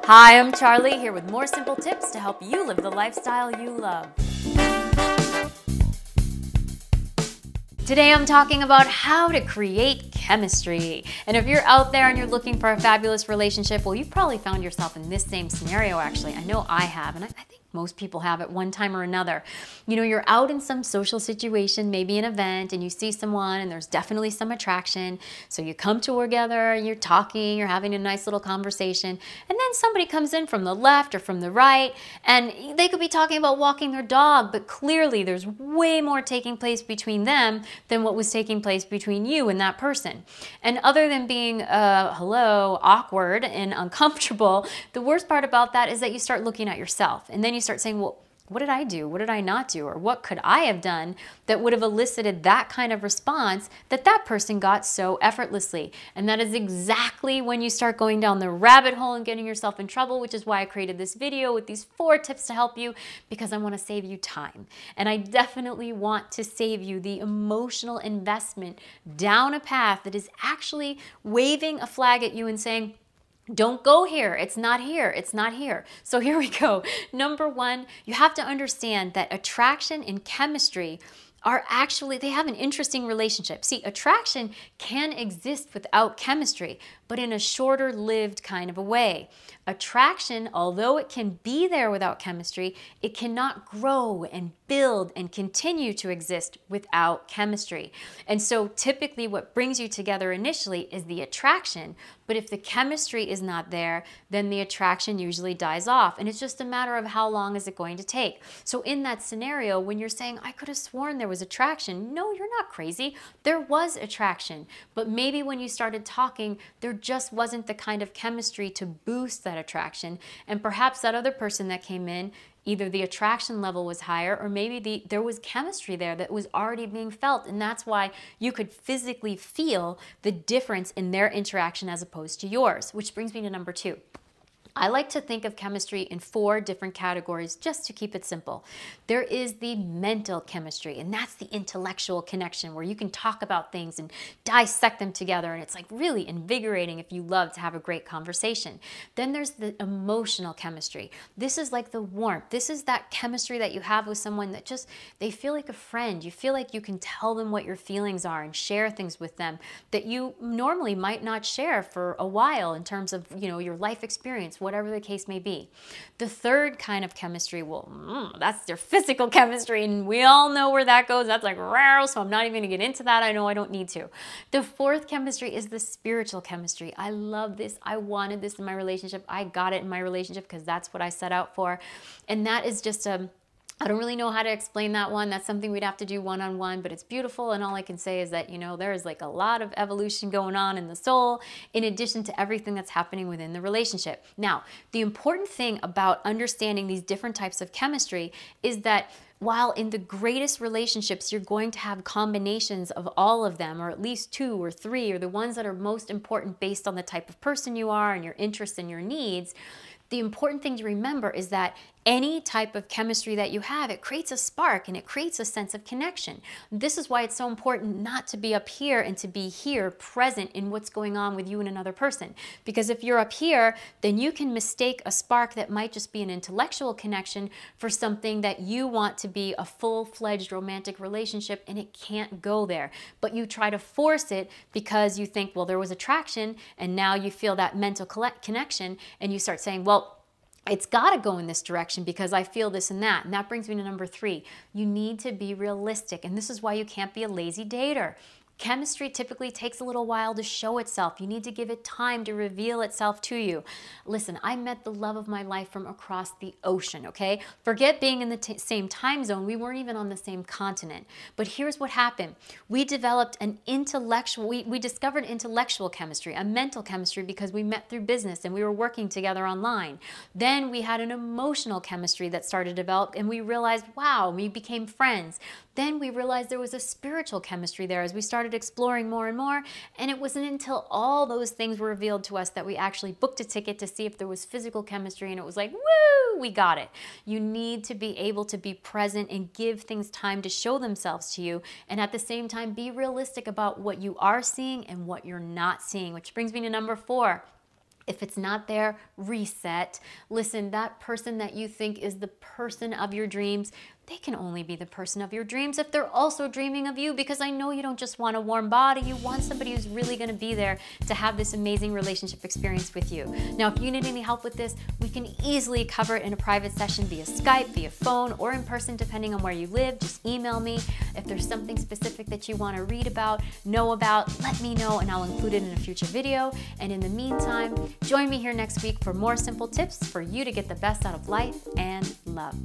Hi, I'm Charlie, here with more simple tips to help you live the lifestyle you love. Today I'm talking about how to create chemistry. And if you're out there and you're looking for a fabulous relationship, well, you've probably found yourself in this same scenario actually. I know I have, and I think most people have at one time or another. You know, you're out in some social situation, maybe an event, and you see someone and there's definitely some attraction. So you come together, you're talking, you're having a nice little conversation, and then somebody comes in from the left or from the right, and they could be talking about walking their dog, but clearly there's way more taking place between them than what was taking place between you and that person. And other than being, awkward and uncomfortable, the worst part about that is that you start looking at yourself, and then you start saying, well, what did I do? What did I not do? Or what could I have done that would have elicited that kind of response that that person got so effortlessly? And that is exactly when you start going down the rabbit hole and getting yourself in trouble, which is why I created this video with these 4 tips to help you, because I want to save you time. And I definitely want to save you the emotional investment down a path that is actually waving a flag at you and saying, don't go here. It's not here. It's not here. So here we go. Number 1, you have to understand that attraction and chemistry are actually, they have an interesting relationship. See, attraction can exist without chemistry, but in a shorter lived kind of a way. Attraction, although it can be there without chemistry, it cannot grow and build and continue to exist without chemistry. And so typically what brings you together initially is the attraction, but if the chemistry is not there, then the attraction usually dies off. And it's just a matter of how long is it going to take. So in that scenario, when you're saying, I could have sworn there was attraction, no, you're not crazy. There was attraction, but maybe when you started talking, there just wasn't the kind of chemistry to boost that attraction. And perhaps that other person that came in, either the attraction level was higher or maybe there was chemistry there that was already being felt. And that's why you could physically feel the difference in their interaction as opposed to yours, which brings me to number 2. I like to think of chemistry in 4 different categories just to keep it simple. There is the mental chemistry, and that's the intellectual connection where you can talk about things and dissect them together, and it's like really invigorating if you love to have a great conversation. Then there's the emotional chemistry. This is like the warmth. This is that chemistry that you have with someone that just, they feel like a friend. You feel like you can tell them what your feelings are and share things with them that you normally might not share for a while in terms of, you know, your life experience, whatever the case may be. The third kind of chemistry, well, that's their physical chemistry, and we all know where that goes. That's like rare, so I'm not even gonna get into that. I know I don't need to. The 4th chemistry is the spiritual chemistry. I love this. I wanted this in my relationship. I got it in my relationship because that's what I set out for. And that is just I don't really know how to explain that one. That's something we'd have to do one-on-one, but it's beautiful. And all I can say is that, you know, there is like a lot of evolution going on in the soul in addition to everything that's happening within the relationship. Now, the important thing about understanding these different types of chemistry is that while in the greatest relationships, you're going to have combinations of all of them, or at least 2 or 3, or the ones that are most important based on the type of person you are and your interests and your needs, the important thing to remember is that any type of chemistry that you have, it creates a spark and it creates a sense of connection. This is why it's so important not to be up here and to be here present in what's going on with you and another person. Because if you're up here, then you can mistake a spark that might just be an intellectual connection for something that you want to be a full-fledged romantic relationship, and it can't go there. But you try to force it because you think, well, there was attraction, and now you feel that mental connection, and you start saying, well, it's got to go in this direction because I feel this and that. And that brings me to number 3. You need to be realistic. And this is why you can't be a lazy dater. Chemistry typically takes a little while to show itself. You need to give it time to reveal itself to you. Listen, I met the love of my life from across the ocean, okay? Forget being in the same time zone. We weren't even on the same continent. But here's what happened. We developed an intellectual, we discovered intellectual chemistry, a mental chemistry because we met through business and we were working together online. Then we had an emotional chemistry that started to develop and we realized, wow, we became friends. Then we realized there was a spiritual chemistry there as we started exploring more and more, and it wasn't until all those things were revealed to us that we actually booked a ticket to see if there was physical chemistry, and it was like, woo, we got it. You need to be able to be present and give things time to show themselves to you, and at the same time be realistic about what you are seeing and what you're not seeing, which brings me to number 4. If it's not there, reset. Listen, that person that you think is the person of your dreams, they can only be the person of your dreams if they're also dreaming of you, because I know you don't just want a warm body, you want somebody who's really gonna be there to have this amazing relationship experience with you. Now, if you need any help with this, we can easily cover it in a private session via Skype, via phone, or in person, depending on where you live. Just email me. If there's something specific that you wanna read about, know about, let me know and I'll include it in a future video. And in the meantime, join me here next week for more simple tips for you to get the best out of life and love.